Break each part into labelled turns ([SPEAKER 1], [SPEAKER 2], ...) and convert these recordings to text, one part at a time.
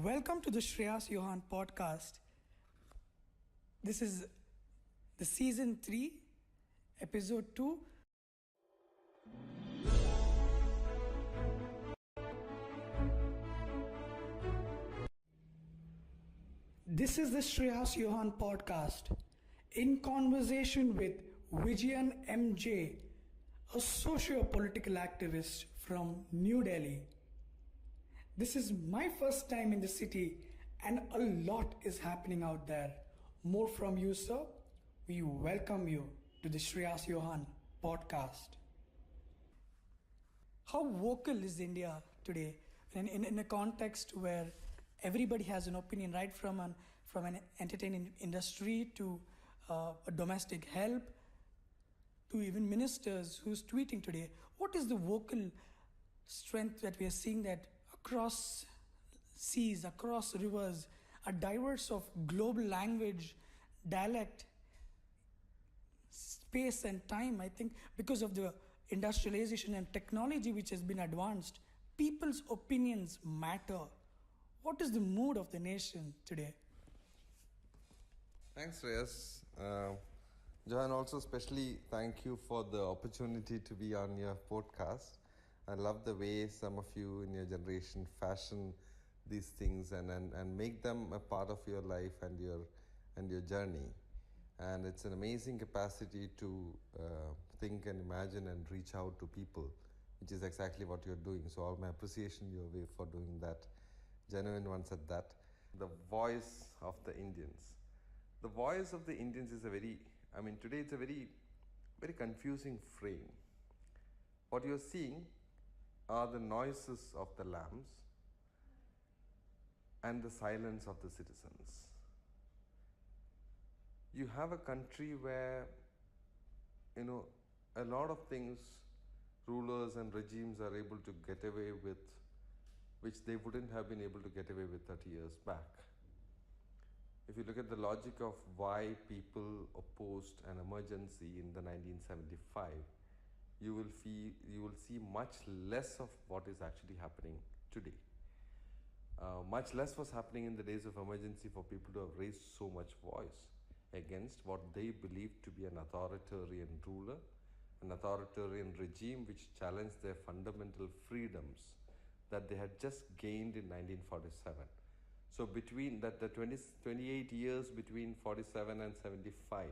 [SPEAKER 1] Welcome to the Shreyas Johan podcast. This is the season 3, episode 2. This is the Shreyas Johan podcast in conversation with Vijayan M.J., a socio-political activist from New Delhi. This is my first time in the city and a lot is happening out there. More from you, sir. We welcome you to the Shreyas Johan podcast. How vocal is India today in a context where everybody has an opinion, right from an entertainment industry to a domestic help to even ministers who's tweeting today? What is the vocal strength that we are seeing that across seas, across rivers, a diverse of global language, dialect, space and time? I think because of the industrialization and technology which has been advanced, people's opinions matter. What is the mood of the nation today?
[SPEAKER 2] Thanks, Shreyas. Johan, also especially thank you for the opportunity to be on your podcast. I love the way some of you in your generation fashion these things and make them a part of your life and your journey. And it's an amazing capacity to think and imagine and reach out to people, which is exactly what you're doing. So all my appreciation your way for doing that. Genuine ones at that. The voice of the Indians. The voice of the Indians is today it's a very, very confusing frame. What you're seeing are the noises of the lambs and the silence of the citizens. You have a country where, a lot of things rulers and regimes are able to get away with, which they wouldn't have been able to get away with 30 years back. If you look at the logic of why people opposed an emergency in the 1975, you will see much less of what is actually happening today. Much less was happening in the days of emergency for people to have raised so much voice against what they believed to be an authoritarian ruler, an authoritarian regime which challenged their fundamental freedoms that they had just gained in 1947. So between the 28 years between 47 and 75,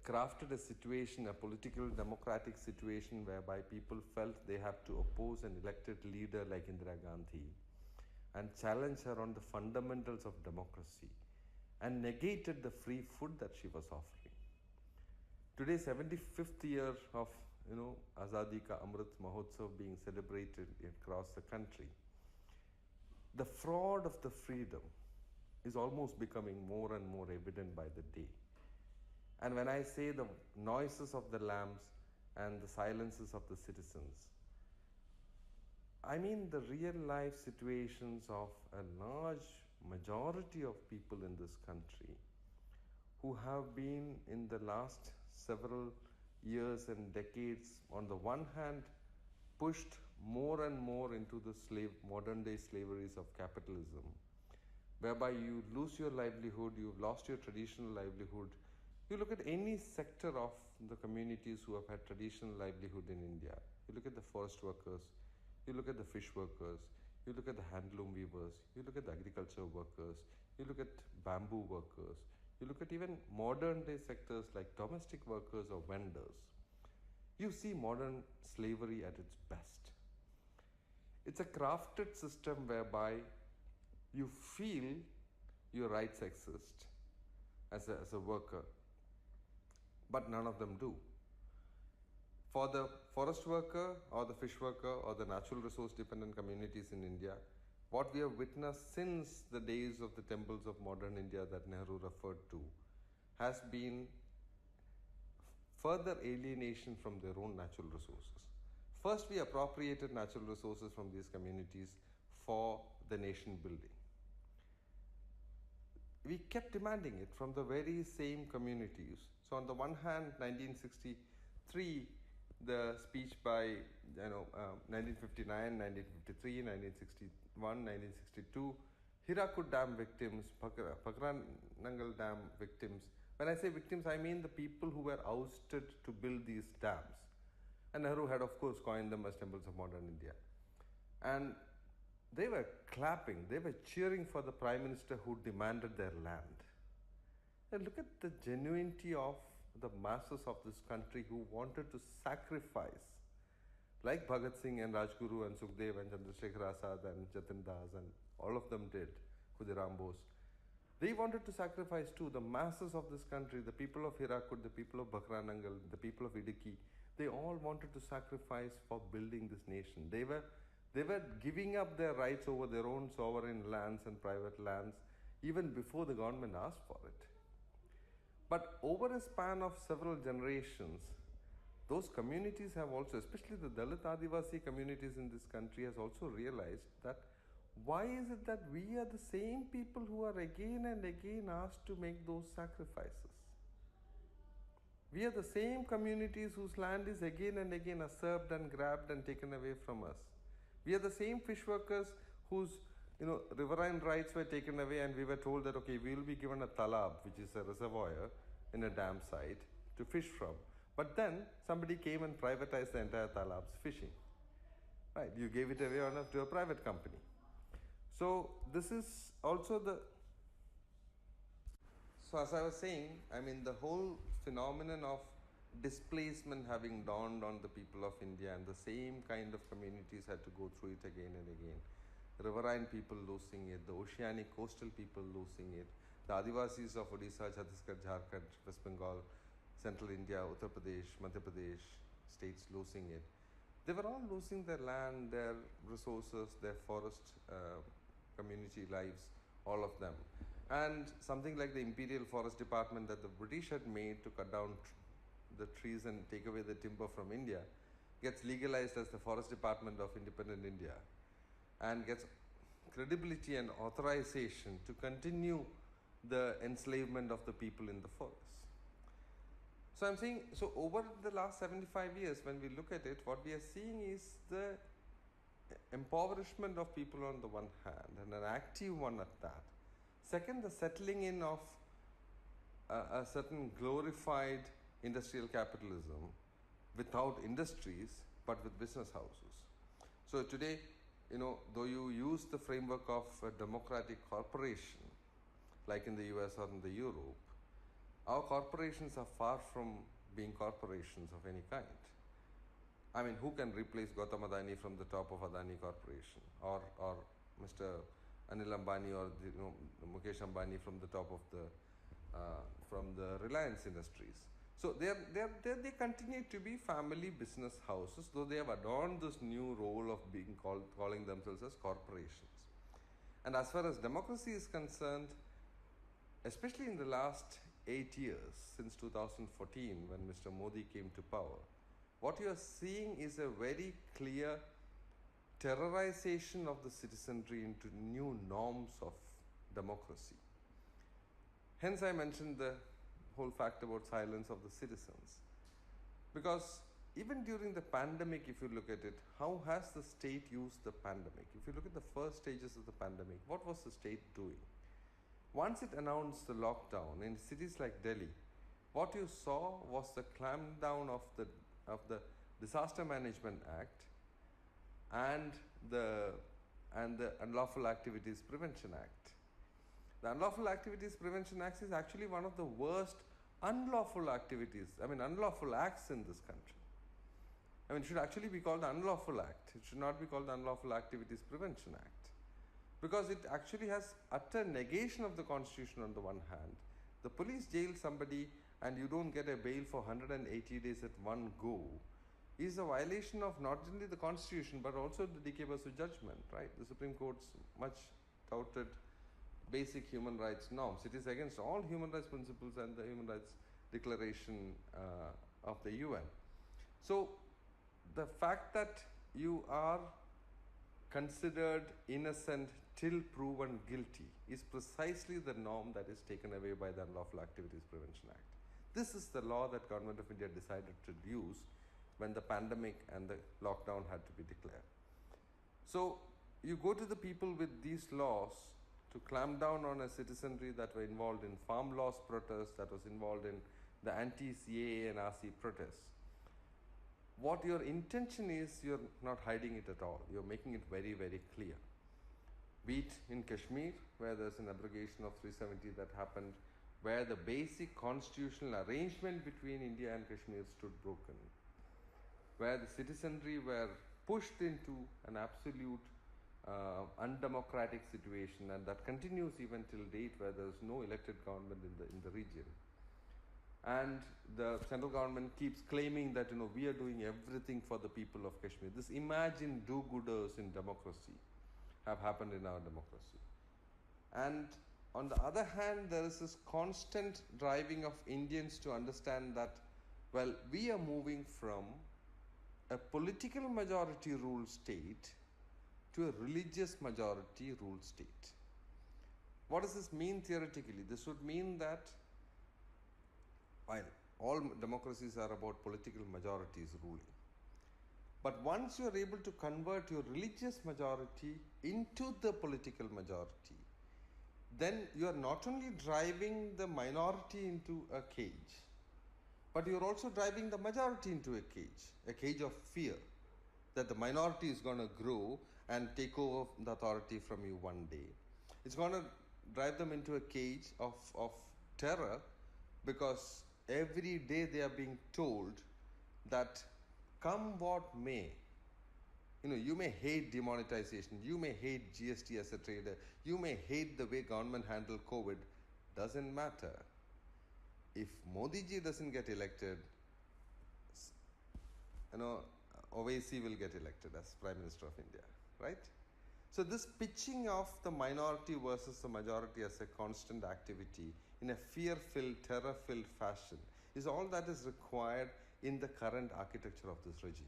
[SPEAKER 2] crafted a situation, a political democratic situation whereby people felt they have to oppose an elected leader like Indira Gandhi and challenge her on the fundamentals of democracy and negated the free food that she was offering. Today, 75th year of Azadi Ka Amrit Mahotsav being celebrated across the country. The fraud of the freedom is almost becoming more and more evident by the day. And when I say the noises of the lambs and the silences of the citizens, I mean the real life situations of a large majority of people in this country who have been in the last several years and decades, on the one hand, pushed more and more into the modern day slaveries of capitalism, whereby you lose your livelihood, you've lost your traditional livelihood. You look at any sector of the communities who have had traditional livelihood in India. You look at the forest workers, you look at the fish workers, you look at the handloom weavers, you look at the agriculture workers, you look at bamboo workers, you look at even modern day sectors like domestic workers or vendors. You see modern slavery at its best. It's a crafted system whereby you feel your rights exist as a worker, but none of them do. For the forest worker or the fish worker or the natural resource dependent communities in India, what we have witnessed since the days of the temples of modern India that Nehru referred to has been further alienation from their own natural resources. First, we appropriated natural resources from these communities for the nation building. We kept demanding it from the very same communities. So on the one hand, 1963, the speech by 1959, 1953, 1961, 1962, Hirakud Dam victims, Pakranangal Dam victims. When I say victims, I mean the people who were ousted to build these dams. And Nehru had, of course, coined them as temples of modern India. And they were clapping, they were cheering for the Prime Minister who demanded their land. And look at the genuinity of the masses of this country who wanted to sacrifice, like Bhagat Singh and Rajguru and Sukhdev and Chandrasekhar Azad and Jatin Das and all of them did, Khudiram Bose. They wanted to sacrifice too. The masses of this country, the people of Hirakud, the people of Bakranangal, the people of Idukki, they all wanted to sacrifice for building this nation. They were giving up their rights over their own sovereign lands and private lands even before the government asked for it. But over a span of several generations, those communities have also, especially the Dalit Adivasi communities in this country, has also realized that why is it that we are the same people who are again and again asked to make those sacrifices? We are the same communities whose land is again and again usurped and grabbed and taken away from us. We are the same fish workers whose riverine rights were taken away, and we were told that, okay, we will be given a talab, which is a reservoir in a dam site, to fish from. But then somebody came and privatized the entire talab's fishing. Right, you gave it away to a private company. So this is also so as I was saying, I mean, the whole phenomenon of displacement having dawned on the people of India, and the same kind of communities had to go through it again and again. Riverine people losing it, the oceanic coastal people losing it, the Adivasis of Odisha, Chhattisgarh, Jharkhand, West Bengal, Central India, Uttar Pradesh, Madhya Pradesh states losing it. They were all losing their land, their resources, their forest community lives, all of them. And something like the Imperial Forest Department that the British had made to cut down the trees and take away the timber from India gets legalized as the Forest Department of Independent India and gets credibility and authorization to continue the enslavement of the people in the forest. So I'm saying, so over the last 75 years, when we look at it, what we are seeing is the impoverishment of people on the one hand, and an active one at that. Second, the settling in of a certain glorified industrial capitalism without industries, but with business houses. So today, though you use the framework of a democratic corporation, like in the US or in the Europe, our corporations are far from being corporations of any kind. I mean, who can replace Gautam Adani from the top of Adani Corporation, or Mr. Anil Ambani or Mukesh Ambani from the top of the Reliance Industries? So they continue to be family business houses, though they have adorned this new role of calling themselves as corporations. And as far as democracy is concerned, especially in the last 8 years, since 2014, when Mr. Modi came to power, what you are seeing is a very clear terrorization of the citizenry into new norms of democracy. Hence, I mentioned the whole fact about silence of the citizens. Because even during the pandemic, if you look at it, how has the state used the pandemic? If you look at the first stages of the pandemic, what was the state doing? Once it announced the lockdown in cities like Delhi, what you saw was the clampdown of the Disaster Management Act and the Unlawful Activities Prevention Act. The Unlawful Activities Prevention Act is actually one of the worst unlawful acts in this country. I mean, it should actually be called the Unlawful Act. It should not be called the Unlawful Activities Prevention Act, because it actually has utter negation of the Constitution on the one hand. The police jail somebody and you don't get a bail for 180 days at one go is a violation of not only the Constitution but also the D.K. Basu judgment, right? The Supreme Court's much touted basic human rights norms. It is against all human rights principles and the Human Rights Declaration of the UN. So the fact that you are considered innocent till proven guilty is precisely the norm that is taken away by the Unlawful Activities Prevention Act. This is the law that Government of India decided to use when the pandemic and the lockdown had to be declared. So you go to the people with these laws to clamp down on a citizenry that were involved in farm laws protests, that was involved in the anti-CAA and RC protests. What your intention is, you're not hiding it at all. You're making it very, very clear. Be it in Kashmir, where there's an abrogation of 370 that happened, where the basic constitutional arrangement between India and Kashmir stood broken, where the citizenry were pushed into an absolute undemocratic situation, and that continues even till date, where there's no elected government in the region. And the central government keeps claiming that we are doing everything for the people of Kashmir. This imagine do-gooders in democracy have happened in our democracy. And on the other hand, there is this constant driving of Indians to understand that, well, we are moving from a political majority ruled state to a religious majority ruled state. What does this mean theoretically? This would mean that while all democracies are about political majorities ruling, but once you are able to convert your religious majority into the political majority, then you are not only driving the minority into a cage, but you are also driving the majority into a cage of fear that the minority is going to grow and take over the authority from you one day. It's going to drive them into a cage of terror, because every day they are being told that come what may, you may hate demonetization, you may hate GST as a trader, you may hate the way government handled COVID, doesn't matter. If Modi ji doesn't get elected, Owaisi will get elected as Prime Minister of India, right? So this pitching of the minority versus the majority as a constant activity in a fear-filled, terror-filled fashion is all that is required in the current architecture of this regime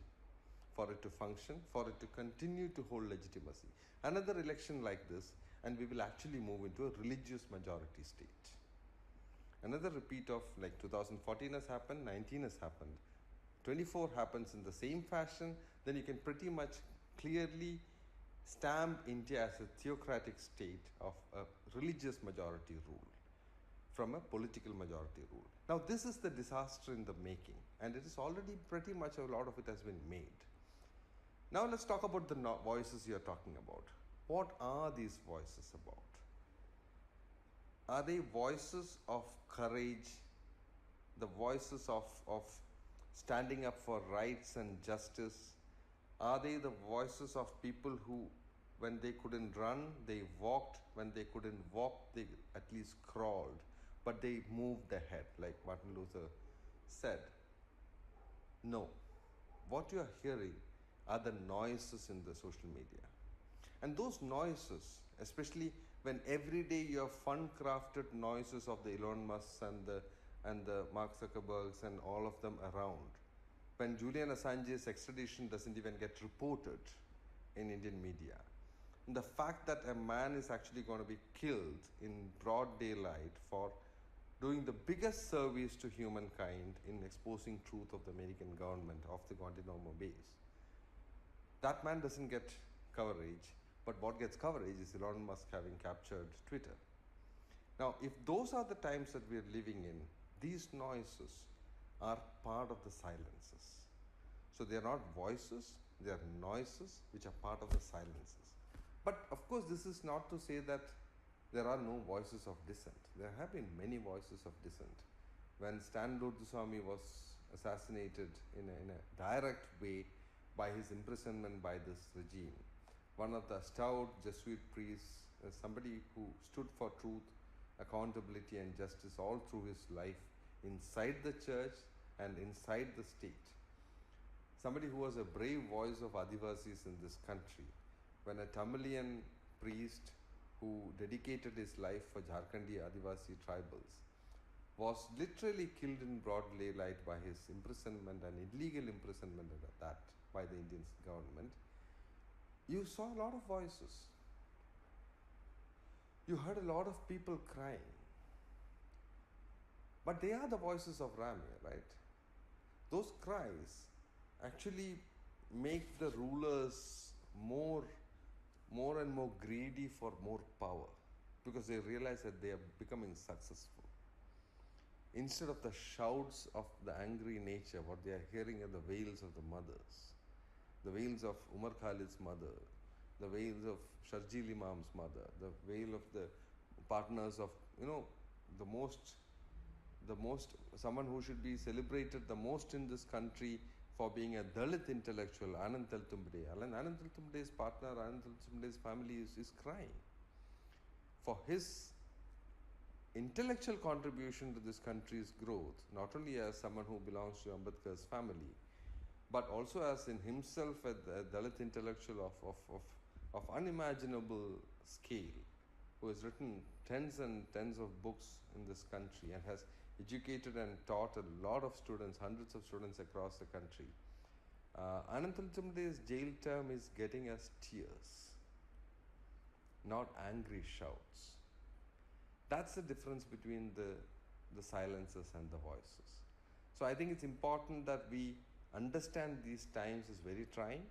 [SPEAKER 2] for it to function, for it to continue to hold legitimacy. Another election like this, and we will actually move into a religious majority state. Another repeat of like 2014 has happened, 19 has happened, 24 happens in the same fashion, then you can pretty much clearly stamp India as a theocratic state of a religious majority rule from a political majority rule. Now this is the disaster in the making, and it is already pretty much a lot of it has been made. Now let's talk about the voices you are talking about. What are these voices about? Are they voices of courage, the voices of standing up for rights and justice? Are they the voices of people who, when they couldn't run, they walked, when they couldn't walk, they at least crawled, but they moved ahead, like Martin Luther said? No. What you are hearing are the noises in the social media. And those noises, especially when every day you have fun-crafted noises of the Elon Musk and the Mark Zuckerbergs and all of them around, when Julian Assange's extradition doesn't even get reported in Indian media, and the fact that a man is actually going to be killed in broad daylight for doing the biggest service to humankind in exposing truth of the American government of the Guantanamo base, that man doesn't get coverage. But what gets coverage is Elon Musk having captured Twitter. Now, if those are the times that we are living in, these noises are part of the silences. So they are not voices, they are noises which are part of the silences. But of course, this is not to say that there are no voices of dissent. There have been many voices of dissent. When Stan Loduswamy was assassinated in a direct way by his imprisonment by this regime, one of the stout Jesuit priests, somebody who stood for truth, accountability and justice all through his life inside the church and inside the state. Somebody who was a brave voice of Adivasis in this country. When a Tamilian priest who dedicated his life for Jharkhandi Adivasi tribals was literally killed in broad daylight by his imprisonment, and illegal imprisonment at that by the Indian government, you saw a lot of voices. You heard a lot of people crying. But they are the voices of Ramya, right? Those cries actually make the rulers more and more greedy for more power, because they realize that they are becoming successful. Instead of the shouts of the angry nature, what they are hearing are the wails of the mothers, the wails of Umar Khalid's mother, the wails of Sharjil Imam's mother, the wail of the partners of, the most, someone who should be celebrated the most in this country for being a Dalit intellectual, Anand Teltumbde. Anand Teltumbde's partner, Anand Teltumbde's family is crying for his intellectual contribution to this country's growth, not only as someone who belongs to Ambedkar's family, but also as in himself a Dalit intellectual of unimaginable scale, who has written tens and tens of books in this country and has educated and taught a lot of students, hundreds of students across the country. Anand Teltumde's jail term is getting us tears, not angry shouts. That's the difference between the silences and the voices. So I think it's important that we understand these times is very trying.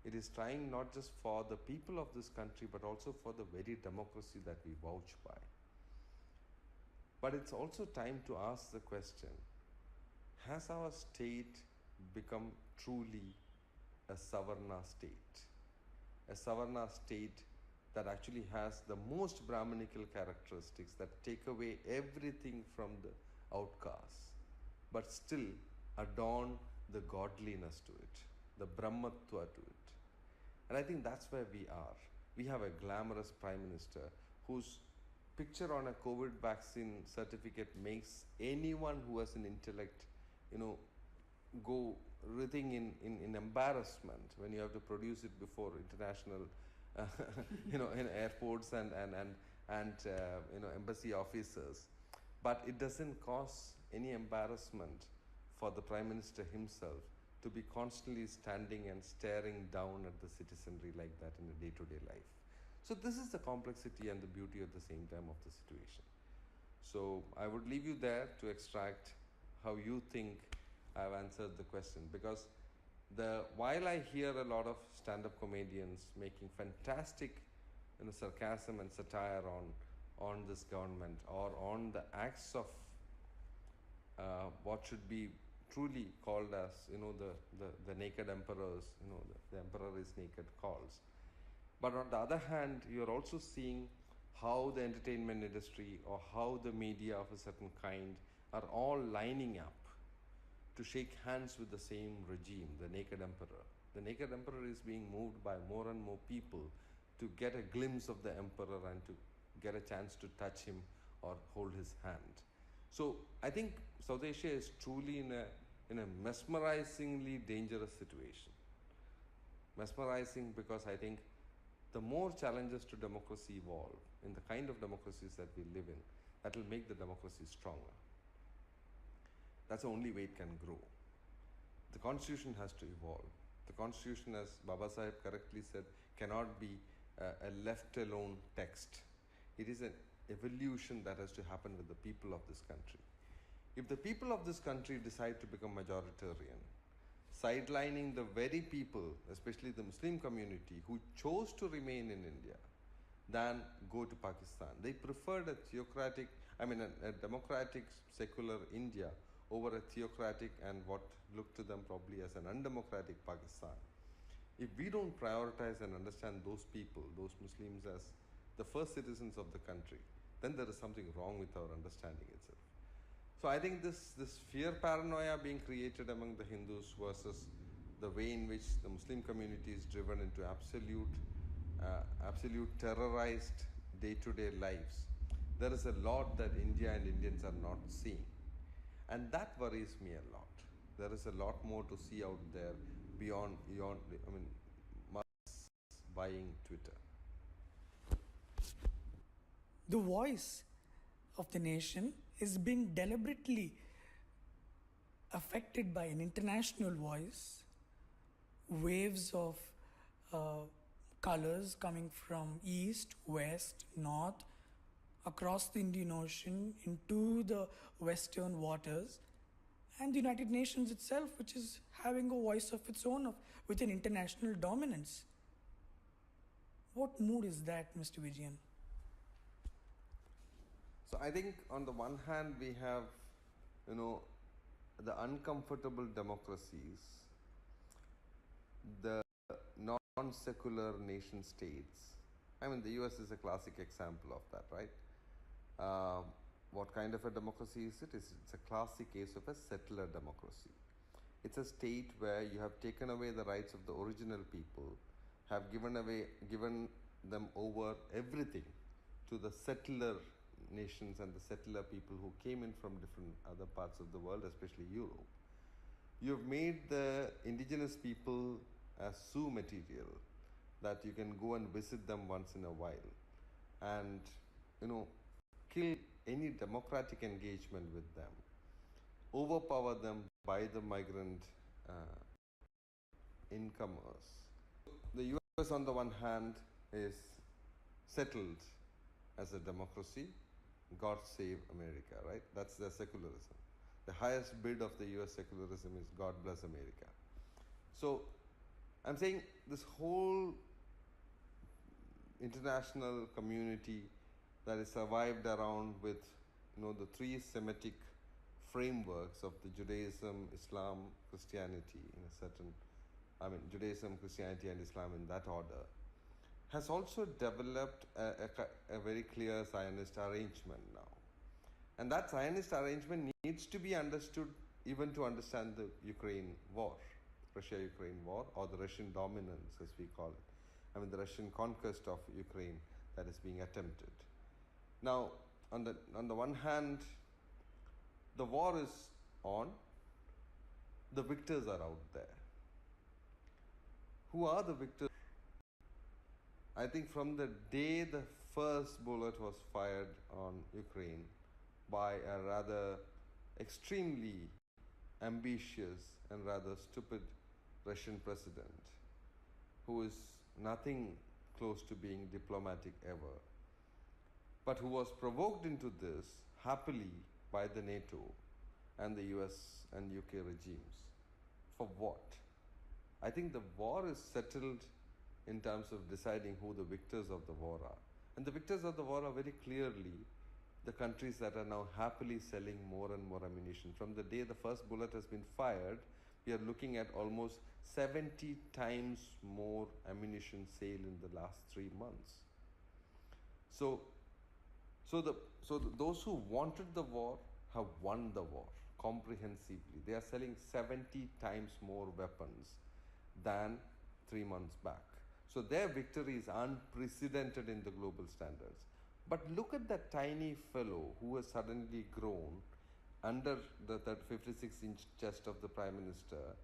[SPEAKER 2] It is trying not just for the people of this country, but also for the very democracy that we vouch by. But it's also time to ask the question, has our state become truly a Savarna state? A Savarna state that actually has the most Brahminical characteristics that take away everything from the outcasts, but still adorn the godliness to it, the Brahmatva to it. And I think that's where we are. We have a glamorous Prime Minister whose picture on a COVID vaccine certificate makes anyone who has an intellect, go writhing in embarrassment when you have to produce it before international, in airports and embassy officers. But it doesn't cause any embarrassment for the Prime Minister himself to be constantly standing and staring down at the citizenry like that in a day-to-day life. So this is the complexity and the beauty at the same time of the situation. So I would leave you there to extract how you think I've answered the question, because while I hear a lot of stand-up comedians making fantastic sarcasm and satire on this government or on the acts of what should be truly called as the naked emperors, the emperor is naked calls. But on the other hand, you're also seeing how the entertainment industry or how the media of a certain kind are all lining up to shake hands with the same regime, the naked emperor. The naked emperor is being moved by more and more people to get a glimpse of the emperor and to get a chance to touch him or hold his hand. So I think South Asia is truly in a mesmerizingly dangerous situation. Mesmerizing because I think the more challenges to democracy evolve in the kind of democracies that we live in, that will make the democracy stronger. That's the only way it can grow. The constitution has to evolve. The constitution, as Baba Sahib correctly said, cannot be a left alone text. It is an evolution that has to happen with the people of this country. If the people of this country decide to become majoritarian, sidelining the very people, especially the Muslim community, who chose to remain in India, than go to Pakistan. They preferred a democratic, secular India over a theocratic and what looked to them probably as an undemocratic Pakistan. If we don't prioritize and understand those people, those Muslims, as the first citizens of the country, then there is something wrong with our understanding itself. So I think this fear paranoia being created among the Hindus versus the way in which the Muslim community is driven into absolute terrorized day-to-day lives, there is a lot that India and Indians are not seeing. And that worries me a lot. There is a lot more to see out there beyond buying Twitter.
[SPEAKER 1] The voice of the nation is being deliberately affected by an international voice, waves of colors coming from east, west, north, across the Indian Ocean into the western waters, and the United Nations itself, which is having a voice of its own with an international dominance. What mood is that, Mr. Vijayan?
[SPEAKER 2] So I think on the one hand we have, the uncomfortable democracies, the non-secular nation states. I mean, the US is a classic example of that, right? What kind of a democracy is it? It's a classic case of a settler democracy. It's a state where you have taken away the rights of the original people, have given them over everything to the settler nations and the settler people who came in from different other parts of the world, especially Europe. You've made the indigenous people as zoo material that you can go and visit them once in a while and, kill any democratic engagement with them, overpower them by the migrant incomers. The US, on the one hand, is settled as a democracy. God save America, right? That's their secularism. The highest bid of the US secularism is God bless America. So I'm saying this whole international community that is survived around with the three Semitic frameworks of the Judaism, Islam, Christianity in a certain, Judaism, Christianity and Islam in that order, has also developed a very clear Zionist arrangement now. And that Zionist arrangement needs to be understood even to understand the Ukraine war, Russia-Ukraine war, or the Russian dominance as we call it. The Russian conquest of Ukraine that is being attempted. Now, on the one hand, the war is on, the victors are out there. Who are the victors? I think from the day the first bullet was fired on Ukraine by a rather extremely ambitious and rather stupid Russian president, who is nothing close to being diplomatic ever, but who was provoked into this happily by the NATO and the US and UK regimes. For what? I think the war is settled in terms of deciding who the victors of the war are. And the victors of the war are very clearly the countries that are now happily selling more and more ammunition. From the day the first bullet has been fired, we are looking at almost 70 times more ammunition sale in the last 3 months. So those who wanted the war have won the war comprehensively. They are selling 70 times more weapons than 3 months back. So their victory is unprecedented in the global standards. But look at that tiny fellow who has suddenly grown under the 56-inch chest of the Prime Minister,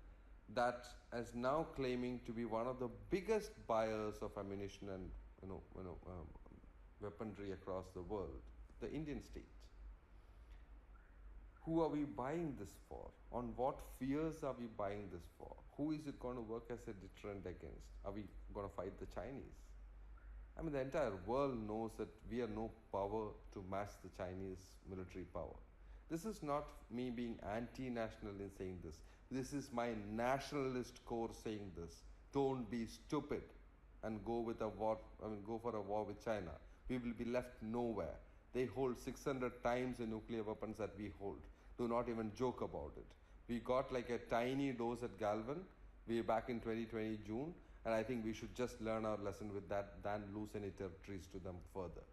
[SPEAKER 2] that is now claiming to be one of the biggest buyers of ammunition and weaponry across the world, the Indian state. Who are we buying this for? On what fears are we buying this for? Who is it going to work as a deterrent against? Are we going to fight the Chinese? The entire world knows that we have no power to match the Chinese military power. This is not me being anti-national in saying this. This is my nationalist core saying this. Don't be stupid and go with a war. Go for a war with China. We will be left nowhere. They hold 600 times the nuclear weapons that we hold. Do not even joke about it. We got like a tiny dose at Galvan way back in 2020 June, and I think we should just learn our lesson with that than lose any territories to them further.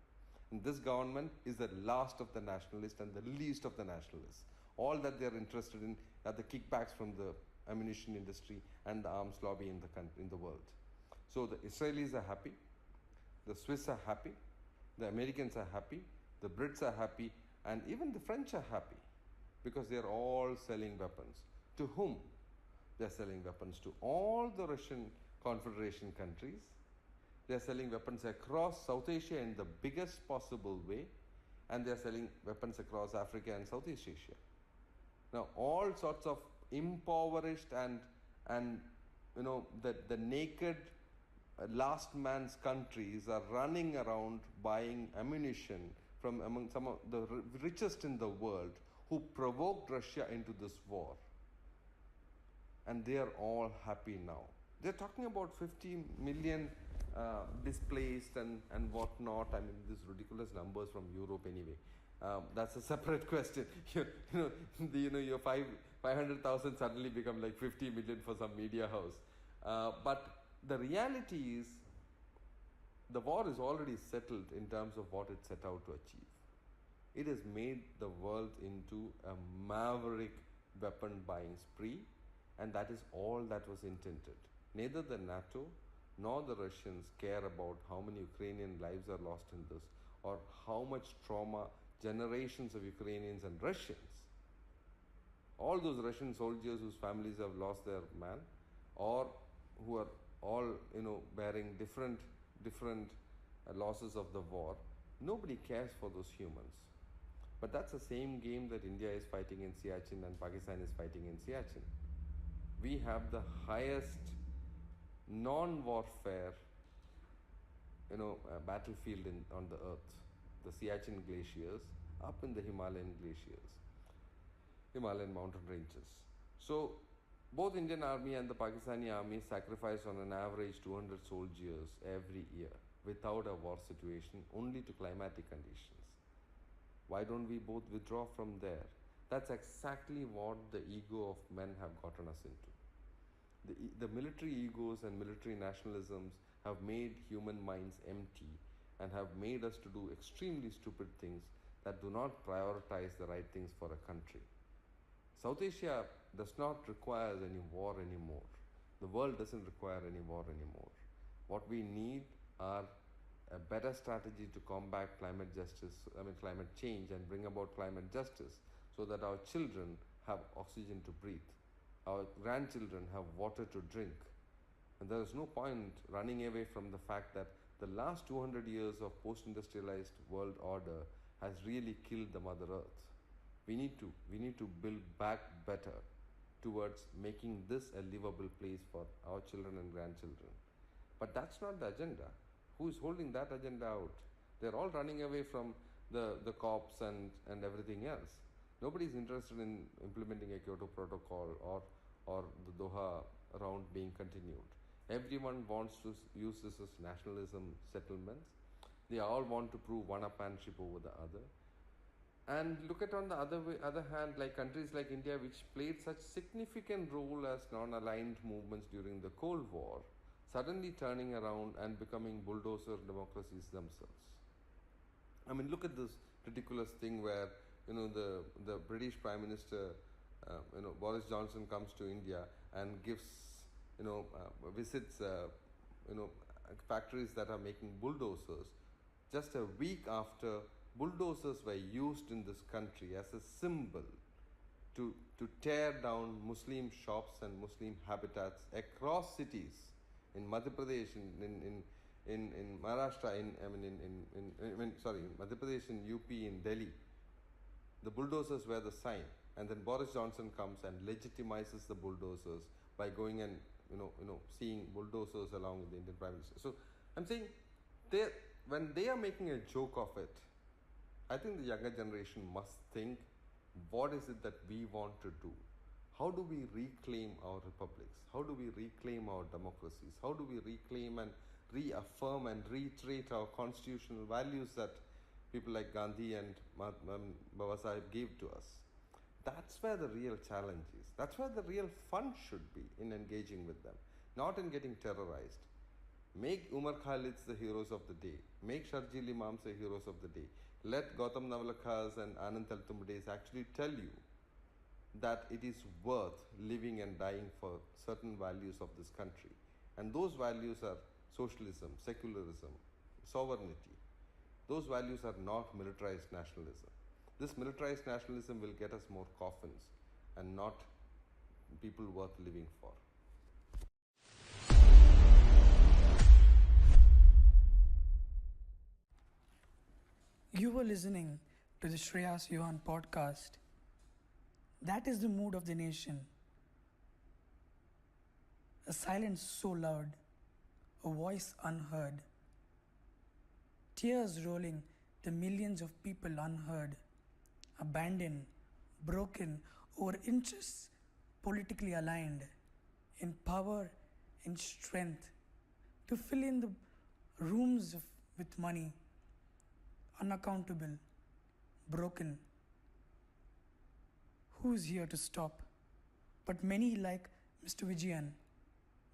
[SPEAKER 2] And this government is the last of the nationalists and the least of the nationalists. All that they are interested in are the kickbacks from the ammunition industry and the arms lobby in the world. So the Israelis are happy, the Swiss are happy, the Americans are happy, the Brits are happy, and even the French are happy because they are all selling weapons. To whom? They are selling weapons to all the Russian Confederation countries. They are selling weapons across South Asia in the biggest possible way, and they are selling weapons across Africa and Southeast Asia. Now, all sorts of impoverished and the naked last man's countries are running around buying ammunition from among some of the richest in the world, who provoked Russia into this war. And they are all happy now. They're talking about 50 million displaced and whatnot. I mean, these ridiculous numbers from Europe anyway. That's a separate question. Your 500,000 suddenly become like 50 million for some media house. But the reality is, the war is already settled in terms of what it set out to achieve. It has made the world into a maverick weapon buying spree, and that is all that was intended. Neither the NATO nor the Russians care about how many Ukrainian lives are lost in this, or how much trauma generations of Ukrainians and Russians, all those Russian soldiers whose families have lost their man, or who are all bearing different losses of the war. Nobody cares for those humans. But that's the same game that India is fighting in Siachen and Pakistan is fighting in Siachen. We have the highest non-warfare battlefield on the earth, the Siachen glaciers, up in the Himalayan mountain ranges. So both Indian army and the Pakistani army sacrifice on an average 200 soldiers every year without a war situation, only to climatic conditions. Why don't we both withdraw from there? That's exactly what the ego of men have gotten us into. The military egos and military nationalisms have made human minds empty and have made us to do extremely stupid things that do not prioritize the right things for a country. South Asia does not require any war anymore. The world doesn't require any war anymore. What we need are a better strategy to combat climate change and bring about climate justice, so that our children have oxygen to breathe, our grandchildren have water to drink. And there is no point running away from the fact that the last 200 years of post-industrialized world order has really killed the Mother Earth. We need to build back better towards making this a livable place for our children and grandchildren. But that's not the agenda. Who is holding that agenda out? They're all running away from the COPs and everything else. Nobody's interested in implementing a Kyoto Protocol or the Doha round being continued. Everyone wants to use this as nationalism settlements. They all want to prove one-upmanship over the other. And look at on the other hand, like countries like India, which played such significant role as non-aligned movements during the Cold War, suddenly turning around and becoming bulldozer democracies themselves. I mean, look at this ridiculous thing where the British Prime Minister Boris Johnson comes to India and gives visits factories that are making bulldozers, just a week after bulldozers were used in this country as a symbol to tear down Muslim shops and Muslim habitats across cities in Madhya Pradesh, in Maharashtra, Madhya Pradesh, in UP, in Delhi. The bulldozers were the sign, and then Boris Johnson comes and legitimizes the bulldozers by going and seeing bulldozers along with the Indian Prime Minister. So I'm saying, when they are making a joke of it, I think the younger generation must think, what is it that we want to do? How do we reclaim our republics? How do we reclaim our democracies? How do we reclaim and reaffirm and reiterate our constitutional values that people like Gandhi and Baba Sahib gave to us? That's where the real challenge is. That's where the real fun should be, in engaging with them, not in getting terrorized. Make Umar Khalids the heroes of the day. Make Sharjeel Imams the heroes of the day. Let Gautam Navlakhas and Anand Teltumbades actually tell you that it is worth living and dying for certain values of this country. And those values are socialism, secularism, sovereignty. Those values are not militarized nationalism. This militarized nationalism will get us more coffins and not people worth living for.
[SPEAKER 1] You were listening to the Shreyas Johan podcast. That is the mood of the nation. A silence so loud, a voice unheard. Tears rolling, the millions of people unheard, abandoned, broken over interests politically aligned, in power, in strength, to fill in the rooms with money, unaccountable, broken. Who's here to stop? But many like Mr. Vijayan,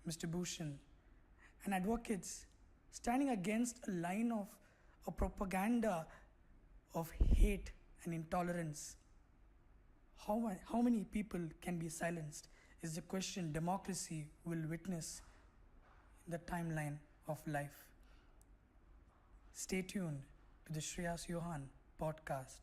[SPEAKER 1] Mr. Bhushan, and advocates standing against a line of a propaganda of hate and intolerance. How many people can be silenced is the question democracy will witness in the timeline of life. Stay tuned to the Shreyas Johan podcast.